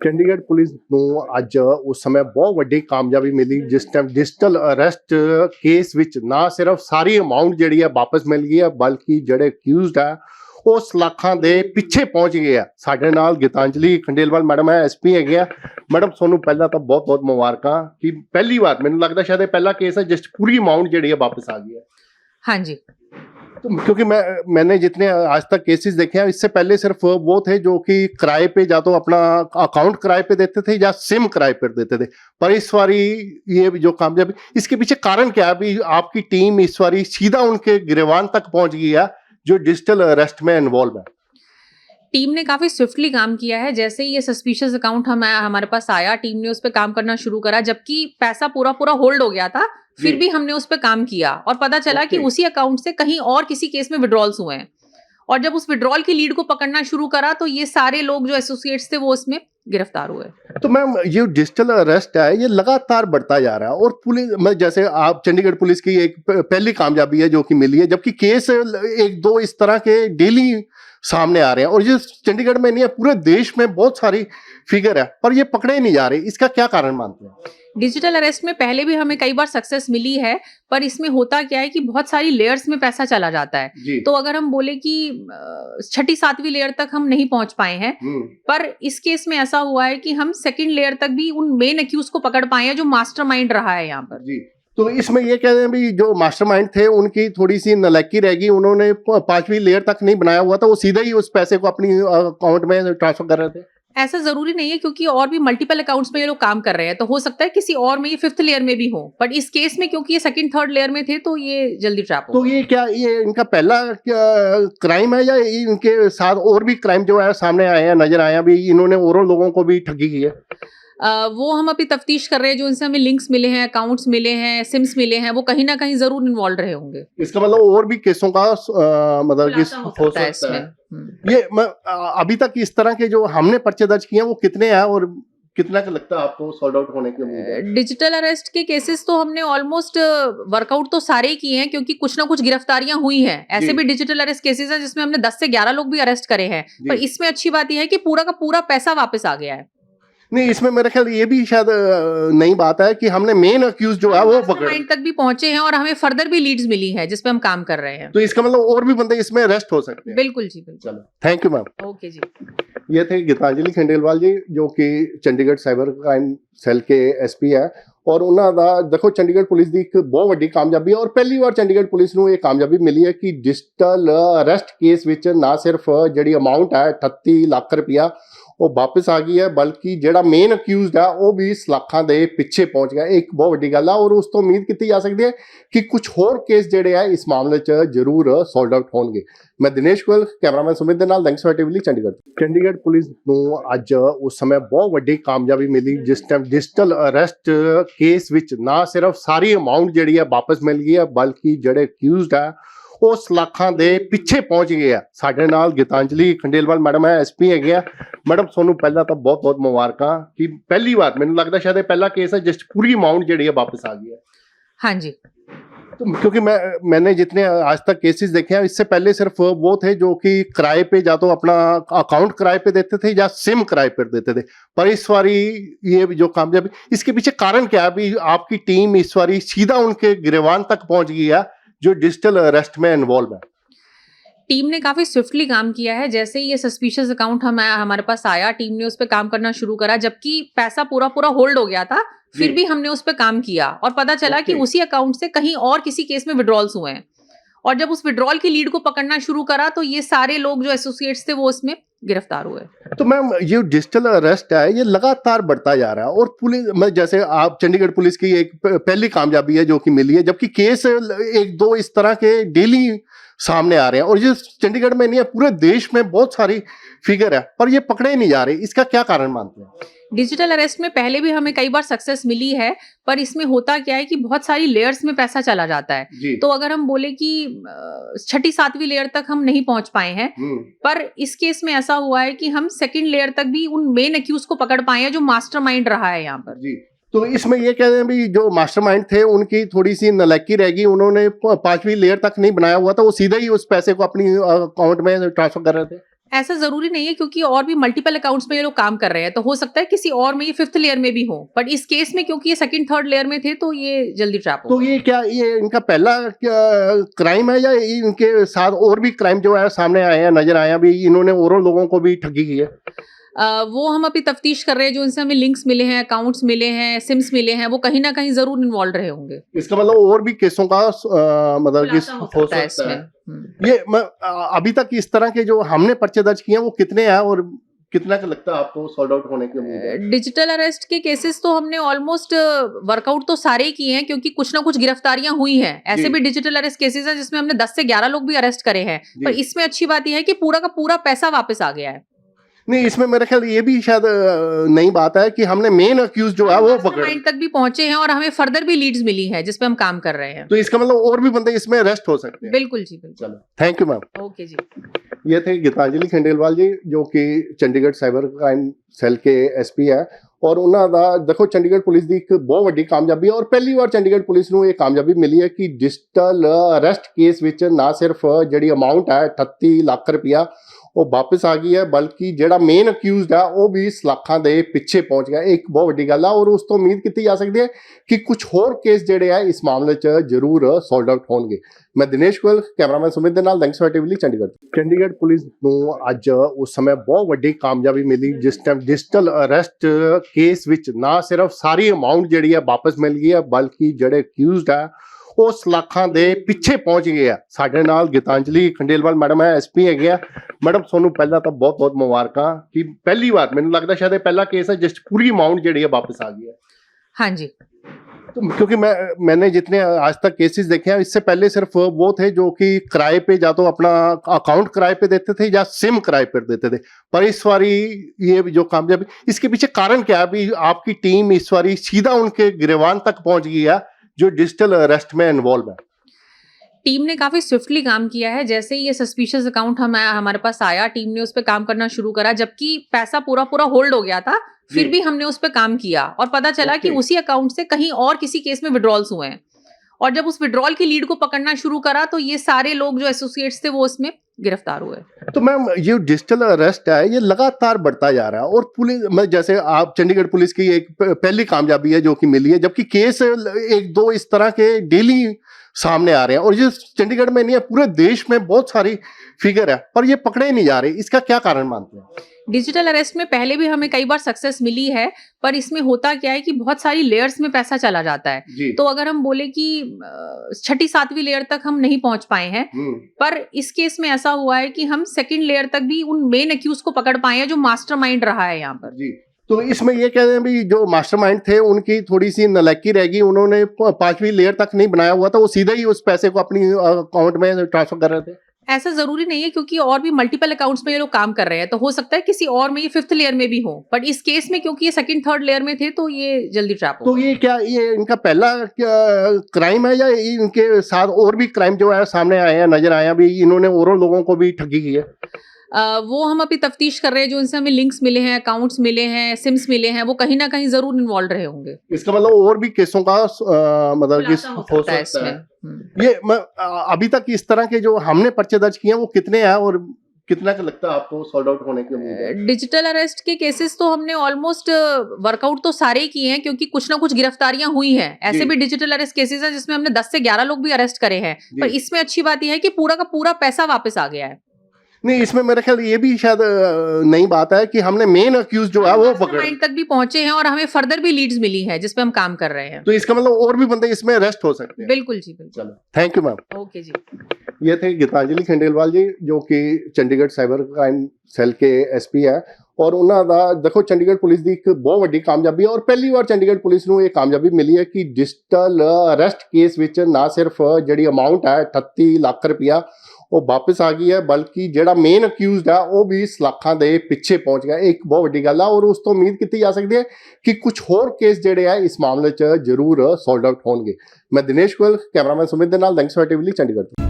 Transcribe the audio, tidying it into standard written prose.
Chandigarh police ਨੂੰ ਅੱਜ ਉਸ ਸਮੇਂ ਬਹੁਤ ਵੱਡੀ ਕਾਮਯਾਬੀ ਮਿਲੀ ਜਿਸ ਟਾਈਮ ਡਿਜੀਟਲ ਅਰੈਸਟ ਕੇਸ ਵਿੱਚ ਨਾ ਸਿਰਫ ਸਾਰੀ ਅਮਾਉਂਟ ਜਿਹੜੀ ਹੈ ਵਾਪਸ ਮਿਲ ਗਈ ਹੈ ਬਲਕਿ ਜਿਹੜੇ ਅਕਿਊਜ਼ਡ ਹੈ ਉਸ ਲੱਖਾਂ ਦੇ ਪਿੱਛੇ ਪਹੁੰਚ ਗਏ ਆ। ਸਾਡੇ ਨਾਲ ਗੀਤਾਂਜਲੀ ਖੰਡੇਲਵਾਲ ਮੈਡਮ ਹੈ, ਐਸਪੀ ਹੈਗੇ ਆ। ਮੈਡਮ ਤੁਹਾਨੂੰ ਪਹਿਲਾਂ ਤਾਂ ਬਹੁਤ ਬਹੁਤ ਮੁਬਾਰਕਾਂ ਕਿ ਪਹਿਲੀ ਵਾਰ ਮੈਨੂੰ ਲੱਗਦਾ ਸ਼ਾयद ਇਹ ਪਹਿਲਾ केस है जिस पूरी अमाउंट ਜਿਹੜੀ ਹੈ वापस आ गई है। हाँ जी। तो क्योंकि मैंने जितने आज तक केसेस देखे हैं इससे पहले सिर्फ वो थे जो कि किराए पे या तो अपना अकाउंट किराए पे देते थे या सिम किराए पर देते थे, पर इस बारी ये जो कामयाबी इसके पीछे कारण क्या है? अभी आपकी टीम इस बारी सीधा उनके गिरवान तक पहुंच गई है जो डिजिटल अरेस्ट में इन्वॉल्व है। टीम ने काफी स्विफ्टली काम किया है। जैसे ही ये सस्पिशियस अकाउंट हमारे पास आया, टीम ने उस पर काम करना शुरू करा, जबकि पैसा पूरा होल्ड हो गया था, फिर भी हमने उस पर काम किया और पता चला कि उसी अकाउंट से कहीं और किसी केस में विड्रॉल्स हुए हैं। और जब उस विड्रॉल की लीड को पकड़ना शुरू करा तो ये सारे लोग जो एसोसिएट्स थे वो उसमें गिरफ्तार हुए। तो मैम ये डिजिटल अरेस्ट है ये लगातार बढ़ता जा रहा है और पुलिस जैसे आप चंडीगढ़ पुलिस की एक पहली कामयाबी है जो कि मिली है, जबकि केस एक दो इस तरह के डेली सामने आ रहे हैं और ये चंडीगढ़ में नहीं है पूरे देश में बहुत सारी फिगर है पर ये पकड़े नहीं जा रहे, इसका क्या कारण मानते हैं? डिजिटल अरेस्ट में पहले भी हमें कई बार सक्सेस मिली है, पर इसमें होता क्या है कि बहुत सारी लेयर्स में पैसा चला जाता है। तो अगर हम बोले कि छठी सातवीं लेयर तक हम नहीं पहुंच पाए हैं, पर इस केस में ऐसा हुआ है कि हम सेकंड लेयर तक भी उन मेन एक्यूज को पकड़ पाए हैं जो मास्टरमाइंड रहा है यहाँ पर। तो इसमें ये कह रहे हैं भी जो मास्टरमाइंड थे उनकी थोड़ी सी नलायकी रहेगी, उन्होंने पांचवी लेयर तक नहीं बनाया हुआ था, वो सीधा ही उस पैसे को अपनी अकाउंट में ट्रांसफर कर रहे थे। ऐसा जरूरी नहीं है क्योंकि और भी मल्टीपल अकाउंट्स में ये लोग काम कर रहे हैं, तो हो सकता है किसी और में ये फिफ्थ लेयर में भी हो, बट इस केस में क्योंकि ये सेकंड थर्ड लेयर में थे तो ये जल्दी ट्रैप हो। तो ये क्या ये इनका पहला क्राइम है या इनके साथ और भी क्राइम जो है सामने आए हैं नजर आए हैं, अभी इन्होंने और लोगों को भी ठगी की है? वो हम अभी तफ्तीश कर रहे हैं। जो इनसे हमें लिंक्स मिले हैं, अकाउंट्स मिले हैं, सिम्स मिले हैं, वो कहीं ना कहीं जरूर इन्वॉल्व रहे होंगे। इसका मतलब और भी केसों का मतलब हो सकता है इसमें। ये अभी तक इस तरह के जो हमने पर्चे दर्ज किए हैं वो कितने हैं और कितना का लगता है आपको सॉल्व आउट होने के लिए? डिजिटल अरेस्ट के केसेस तो हमने ऑलमोस्ट वर्कआउट तो सारे ही किए हैं क्योंकि कुछ ना कुछ गिरफ्तारियां हुई हैं। ऐसे भी डिजिटल अरेस्ट केसेस हैं जिसमें हमने 10 से 11 लोग भी अरेस्ट करे हैं, पर इसमें अच्छी बात यह है कि पूरा का पूरा पैसा वापस आ गया है। नहीं, इसमें मेरे ख्याल ये भी शायद नई बात है कि हमने मेन अक्यूज जो है वो पकड़ तक भी पहुंचे हैं और हमें फर्दर भी लीड्स मिली हैं जिस पे हम काम कर रहे हैं। तो इसका मतलब और भी बंदे इसमें अरेस्ट हो सकते हैं? बिल्कुल जी, बिल्कुल। चलो, थैंक यू मैम। ओके जी। ये थे गीतांजलि खंडेलवाल जी जो कि चंडीगढ़ साइबर क्राइम सेल के एसपी है और उन्होंने दा देखो चंडीगढ़ पुलिस की एक बहुत बड़ी कामयाबी है और पहली बार चंडीगढ़ पुलिस ਨੂੰ ਇਹ ਕਾਮਯਾਬੀ ਮਿਲੀ ਹੈ ਕਿ डिजिटल अरेस्ट केस ਵਿੱਚ ना सिर्फ ਜਿਹੜੀ अमाउंट है 38 ਲੱਖ ਰੁਪਇਆ वो वापस आ गई है बल्कि ਜਿਹੜਾ मेन अक्यूज्ड है वो भी इस ਲੱਖਾਂ ਦੇ ਪਿੱਛੇ पहुंच गया। एक बहुत बड़ी गल है और उस तो उम्मीद की जा सकती है कि कुछ होर केस ਜਿਹੜੇ है इस मामले च जरूर सॉल्व आउट होंगे। मैं दिनेश गोयल कैमरामैन सुमित ਦੇ ਨਾਲ thanks for TV Chandigarh. Chandigarh police ਨੂੰ ਅੱਜ ਉਸ ਸਮੇਂ ਬਹੁਤ ਵੱਡੀ ਕਾਮਯਾਬੀ ਮਿਲੀ ਜਿਸ ਟਾਈਮ ਡਿਜੀਟਲ ਅਰੈਸਟ ਕੇਸ ਵਿੱਚ ਨਾ ਸਿਰਫ ਸਾਰੀ ਅਮਾਉਂਟ ਜਿਹੜੀ ਹੈ ਵਾਪਸ ਮਿਲ ਗਈ ਹੈ ਬਲਕਿ ਜਿਹੜੇ ਅਕਿਊਜ਼ਡ ਹੈ ਉਸ ਲੱਖਾਂ ਦੇ ਪਿੱਛੇ ਪਹੁੰਚ ਗਏ ਆ। ਸਾਡੇ ਨਾਲ ਗੀਤਾਂਜਲੀ ਖੰਡੇਲਵਾਲ ਮੈਡਮ ਹੈ, ਐਸਪੀ ਹੈਗੇ ਆ। ਮੈਡਮ ਤੁਹਾਨੂੰ ਪਹਿਲਾਂ ਤਾਂ ਬਹੁਤ ਬਹੁਤ ਮੁਬਾਰਕਾਂ ਕਿ ਪਹਿਲੀ ਵਾਰ ਮੈਨੂੰ ਲੱਗਦਾ ਸ਼ਾयद ਇਹ ਪਹਿਲਾ केस है जिस पूरी अमाउंट ਜਿਹੜੀ है वापस आ गई है। हाँ जी। तो क्योंकि मैंने जितने आज तक केसेस देखे हैं इससे पहले सिर्फ वो थे जो कि किराए पे या तो अपना अकाउंट किराए पे देते थे या सिम किराए पर देते थे, पर इस बारी ये जो कामयाबी इसके पीछे कारण क्या है? अभी आपकी टीम इस बारी सीधा उनके गिरवान तक पहुंच गई है जो डिजिटल अरेस्ट में इन्वॉल्व है। टीम ने काफी स्विफ्टली काम किया है। जैसे ही ये सस्पिशियस अकाउंट हमारे पास आया, टीम ने उस पर काम करना शुरू करा, जबकि पैसा पूरा होल्ड हो गया था, फिर भी हमने उस पर काम किया और पता चला कि उसी अकाउंट से कहीं और किसी केस में विड्रॉल्स हुए हैं। और जब उस विड्रॉल की लीड को पकड़ना शुरू करा तो ये सारे लोग जो एसोसिएट्स थे वो उसमें गिरफ्तार हुए। तो मैम ये डिजिटल अरेस्ट है ये लगातार बढ़ता जा रहा है और पुलिस जैसे आप चंडीगढ़ पुलिस की एक पहली कामयाबी है जो कि मिली है, जबकि केस एक दो इस तरह के डेली सामने आ रहे हैं और ये चंडीगढ़ में नहीं है पूरे देश में बहुत सारी फिगर है पर ये पकड़े नहीं जा रहे, इसका क्या कारण मानते हैं? डिजिटल अरेस्ट में पहले भी हमें कई बार सक्सेस मिली है, पर इसमें होता क्या है कि बहुत सारी लेयर्स में पैसा चला जाता है। तो अगर हम बोले कि छठी सातवीं लेयर तक हम नहीं पहुंच पाए हैं, पर इस केस में ऐसा हुआ है कि हम सेकंड लेयर तक भी उन मेन एक्यूज को पकड़ पाए हैं जो मास्टरमाइंड रहा है यहाँ पर। तो इसमें ये कह रहे हैं भी जो मास्टरमाइंड थे उनकी थोड़ी सी नलायकी रहेगी, उन्होंने पांचवी लेयर तक नहीं बनाया हुआ था, वो सीधा ही उस पैसे को अपनी अकाउंट में ट्रांसफर कर रहे थे। ऐसा जरूरी नहीं है क्योंकि और भी मल्टीपल अकाउंट्स में ये लोग काम कर रहे हैं, तो हो सकता है किसी और में ये 5th लेयर में भी हो, बट इस केस में क्योंकि ये 2nd 3rd लेयर में थे तो ये जल्दी ट्रैप हो तो ये क्या ये इनका पहला क्राइम है या इनके साथ और भी क्राइम जो है सामने आए हैं, नजर आए हैं, अभी इन्होंने और लोगों को भी ठगी की है? वो हम अभी तफ्तीश कर रहे हैं, जो इनसे हमें लिंक्स मिले हैं, अकाउंट्स मिले हैं, सिम्स मिले हैं, वो कहीं ना कहीं जरूर इन्वॉल्व रहे होंगे। इसका मतलब और भी केसों का मतलब कि खुलासा हो सकता है सकता है। इसमें। ये अभी तक इस तरह के जो हमने पर्चे दर्ज किए हैं वो कितने हैं और कितना का लगता है आपको सॉल्व आउट होने की उम्मीद है? डिजिटल अरेस्ट के केसेस तो हमने ऑलमोस्ट वर्कआउट तो सारे ही किए हैं, क्योंकि कुछ ना कुछ गिरफ्तारियां हुई हैं। ऐसे जी। भी डिजिटल अरेस्ट केसेस हैं जिसमें हमने 10 से 11 लोग भी अरेस्ट करे हैं, जी। पर इसमें अच्छी बात यह है कि पूरा का पूरा पैसा वापस आ गया है। नहीं, इसमें मेरे ख्याल ये भी शायद नई बात है कि हमने मेन अक्यूज जो है वो पकड़, मास्टरमाइंड तक भी पहुंचे हैं और हमें फर्दर भी लीड्स मिली हैं जिस पे हम काम कर रहे हैं। तो इसका मतलब और भी बंदे इसमें अरेस्ट हो सकते हैं। बिल्कुल जी, बिल्कुल। चलो, थैंक यू मैम। ओके जी। ये थे गीतांजलि खंडेलवाल जी, जो कि चंडीगढ़ साइबर क्राइम ਸੈੱਲ के एसपी है। और ਉਹਨਾਂ ਦਾ ਦੇਖੋ ਚੰਡੀਗੜ੍ਹ ਪੁਲਿਸ ਦੀ ਇੱਕ ਬਹੁਤ ਵੱਡੀ ਕਾਮਯਾਬੀ ਹੈ ਔਰ ਪਹਿਲੀ ਵਾਰ ਚੰਡੀਗੜ੍ਹ ਪੁਲਿਸ ਨੂੰ ਇਹ ਕਾਮਯਾਬੀ ਮਿਲੀ ਹੈ ਕਿ ਡਿਜੀਟਲ ਅਰੈਸਟ ਕੇਸ ਵਿੱਚ ਨਾ ਸਿਰਫ ਜਿਹੜੀ ਅਮਾਉਂਟ ਹੈ 38 ਲੱਖ ਰੁਪਇਆ ਉਹ ਵਾਪਸ ਆ ਗਈ ਹੈ, ਬਲਕਿ ਜਿਹੜਾ ਮੇਨ ਅਕਿਊਜ਼ਡ ਹੈ ਉਹ ਵੀ ਇਸ ਲੱਖਾਂ ਦੇ ਪਿੱਛੇ ਪਹੁੰਚ ਗਿਆ। ਇਹ ਇੱਕ ਬਹੁਤ ਵੱਡੀ ਗੱਲ ਹੈ ਔਰ ਉਸ ਤੋਂ ਉਮੀਦ ਕੀਤੀ ਜਾ ਸਕਦੀ ਹੈ ਕਿ ਕੁਝ ਹੋਰ ਕੇਸ ਜਿਹੜੇ ਆ ਇਸ ਮਾਮਲੇ 'ਚ ਜ਼ਰੂਰ ਸੋਲਡ ਆਊਟ ਹੋਣਗੇ। ਮੈਂ ਦਿਨੇਸ਼ ਗੋਇਲ, ਕੈਮਰਾਮੈਨ ਸੁਮਿਤ ਦੇ ਨਾਲ, ਦੈਂਕਸ ਫॉर ਟੀਵੀ ਲਈ ਚੰਡੀਗੜ੍ਹ। ਚੰਡੀਗੜ੍ਹ ਪੁਲਿਸ ਨੂੰ ਅੱਜ ਉਸ ਸਮੇਂ ਬਹੁਤ ਵੱਡੀ ਕਾਮਯਾਬੀ ਮਿਲੀ ਜਿਸ ਟਾਈਮ ਡਿਜੀਟਲ ਅਰੈਸਟ ਕੇਸ ਵਿੱਚ ਨਾ ਸਿਰਫ ਸਾਰੀ ਅਮਾਉਂਟ ਜਿਹੜੀ ਹੈ ਵਾਪਸ ਮਿਲ ਗਈ ਹੈ, ਬਲਕਿ ਜਿਹੜੇ ਅਕਿਊਜ਼ਡ ਹੈ ਉਸ ਲੱਖਾਂ ਦੇ ਪਿੱਛੇ ਪਹੁੰਚ ਗਏ ਆ। ਸਾਡੇ ਨਾਲ ਗੀਤਾਂਜਲੀ ਖੰਡੇਲਵਾਲ ਮੈਡਮ ਹੈ, ਐਸਪੀ ਹੈਗੇ ਆ। ਮੈਡਮ ਤੁਹਾਨੂੰ ਪਹਿਲਾਂ ਤਾਂ ਬਹੁਤ ਬਹੁਤ ਮੁਬਾਰਕਾਂ ਕਿ ਪਹਿਲੀ ਵਾਰ, ਮੈਨੂੰ ਲੱਗਦਾ ਸ਼ਾयद ਇਹ ਪਹਿਲਾ ਕੇਸ ਹੈ ਜਿਸ 'ਚ पूरी अमाउंट ਜਿਹੜੀ ਹੈ वापस आ गई है। हाँ जी। तो क्योंकि मैंने जितने आज तक केसेस देखे हैं, इससे पहले सिर्फ वो थे जो कि किराए पे या तो अपना अकाउंट किराए पे देते थे या सिम किराए पर देते थे, पर इस बारी ये जो कामयाबी, इसके पीछे कारण क्या है? अभी आपकी टीम इस बारी सीधा उनके गिरवान तक पहुंच गई है जो डिजिटल अरेस्ट में इन्वॉल्व है। टीम ने काफी स्विफ्टली काम किया है। जैसे ही ये सस्पिशियस अकाउंट हमारे पास आया, टीम ने उस पर काम करना शुरू करा, जबकि पैसा पूरा पूरा होल्ड हो गया था, फिर भी हमने उस पर काम किया और पता चला कि उसी अकाउंट से कहीं और किसी केस में विड्रॉल्स हुए हैं। और जब उस विड्रॉल की लीड को पकड़ना शुरू करा तो ये सारे लोग जो एसोसिएट्स थे वो उसमें गिरफ्तार हुए। तो मैम, ये डिजिटल अरेस्ट है ये लगातार बढ़ता जा रहा है और पुलिस, जैसे आप चंडीगढ़ पुलिस की एक पहली कामयाबी है जो कि मिली है, जबकि केस एक दो इस तरह के डेली सामने आ रहे हैं और ये चंडीगढ़ में नहीं है, पूरे देश में बहुत सारी फिगर है, पर ये पकड़े नहीं जा रहे। इसका क्या कारण मानते हैं? डिजिटल अरेस्ट में पहले भी हमें कई बार सक्सेस मिली है, पर इसमें होता क्या है कि बहुत सारी लेयर्स में पैसा चला जाता है। तो अगर हम बोले कि 6ठी 7वीं लेयर तक हम नहीं पहुंच पाए हैं, पर इस केस में ऐसा हुआ है कि हम 2nd लेयर तक भी उन मेन एक्यूज को पकड़ पाए हैं जो मास्टरमाइंड रहा है यहाँ पर। जी। तो इसमें ये कह रहे हैं भी जो मास्टरमाइंड थे उनकी थोड़ी सी नलायकी रहेगी, उन्होंने 5वीं लेयर तक नहीं बनाया हुआ था, वो सीधा ही उस पैसे को अपनी अकाउंट में ट्रांसफर कर रहे थे। ऐसा जरूरी नहीं है क्योंकि और भी मल्टीपल अकाउंट्स में ये लोग काम कर रहे हैं, तो हो सकता है किसी और में ये 5th लेयर में भी हो, बट इस केस में क्योंकि ये 2nd 3rd लेयर में थे तो ये जल्दी ट्रैप हो। तो ये क्या ये इनका पहला क्राइम है या इनके साथ और भी क्राइम जो है सामने आए हैं, नजर आए हैं, अभी इन्होंने और लोगों को भी ठगी की है? वो हम अभी तफ्तीश कर रहे हैं, जो इनसे हमें लिंक्स मिले हैं, अकाउंट्स मिले हैं, सिम्स मिले हैं, वो कहीं ना कहीं जरूर इन्वॉल्व रहे होंगे। इसका मतलब और भी केसों का मतलब कि हो सकता है इसमें। ये अभी तक इस तरह के जो हमने पर्चे दर्ज किए हैं वो कितने हैं और कितना का लगता है आपको सॉल्व आउट होने की उम्मीद है? डिजिटल अरेस्ट के केसेस तो हमने ऑलमोस्ट वर्कआउट तो सारे ही किए हैं, क्योंकि कुछ ना कुछ गिरफ्तारियां हुई हैं। ऐसे भी डिजिटल अरेस्ट केसेस हैं जिसमें हमने 10 से 11 लोग भी अरेस्ट करे हैं, पर इसमें अच्छी बात यह है कि पूरा का पूरा पैसा वापस आ गया है। नहीं, इसमें मेरे ख्याल ये भी शायद नई बात है कि हमने मेन अक्यूज जो है वो पकड़ तक भी पहुंचे हैं और हमें फर्दर भी लीड्स मिली हैं जिस पे हम काम कर रहे हैं। तो इसका मतलब और भी बंदे इसमें अरेस्ट हो सकते हैं। बिल्कुल जी, बिल्कुल। चलो, थैंक यू मैम। ओके जी। ये थे गीतांजलि खंडेलवाल जी, जो कि चंडीगढ़ साइबर क्राइम ਸੈੱਲ के एसपी है। और ਉਹਨਾਂ ਦਾ ਦੇਖੋ ਚੰਡੀਗੜ੍ਹ ਪੁਲਿਸ ਦੀ ਇੱਕ ਬਹੁਤ ਵੱਡੀ ਕਾਮਯਾਬੀ ਹੈ ਔਰ ਪਹਿਲੀ ਵਾਰ ਚੰਡੀਗੜ੍ਹ ਪੁਲਿਸ ਨੂੰ ਇਹ ਕਾਮਯਾਬੀ ਮਿਲੀ ਹੈ ਕਿ ਡਿਜੀਟਲ ਅਰੈਸਟ ਕੇਸ ਵਿੱਚ ਨਾ ਸਿਰਫ ਜਿਹੜੀ ਅਮਾਉਂਟ ਹੈ 38 ਲੱਖ ਰੁਪਇਆ ਉਹ ਵਾਪਸ ਆ ਗਈ ਹੈ, ਬਲਕਿ ਜਿਹੜਾ ਮੇਨ ਅਕਿਊਜ਼ਡ ਹੈ ਉਹ ਵੀ ਇਸ ਲੱਖਾਂ ਦੇ ਪਿੱਛੇ ਪਹੁੰਚ ਗਿਆ। ਇਹ ਇੱਕ ਬਹੁਤ ਵੱਡੀ ਗੱਲ ਹੈ ਔਰ ਉਸ ਤੋਂ ਉਮੀਦ ਕੀਤੀ ਜਾ ਸਕਦੀ ਹੈ ਕਿ ਕੁਝ ਹੋਰ ਕੇਸ ਜਿਹੜੇ ਆ ਇਸ ਮਾਮਲੇ 'ਚ ਜ਼ਰੂਰ ਸੋਲਡ ਆਊਟ ਹੋਣਗੇ। ਮੈਂ ਦਿਨੇਸ਼ ਗੋਇਲ, ਕੈਮਰਾਮੈਨ ਸੁਮਿਤ ਦੇ ਨਾਲ, ਦੈਂਕਸ ਫॉर ਟੀਵੀ ਲਈ ਚੰਡੀਗੜ੍ਹ।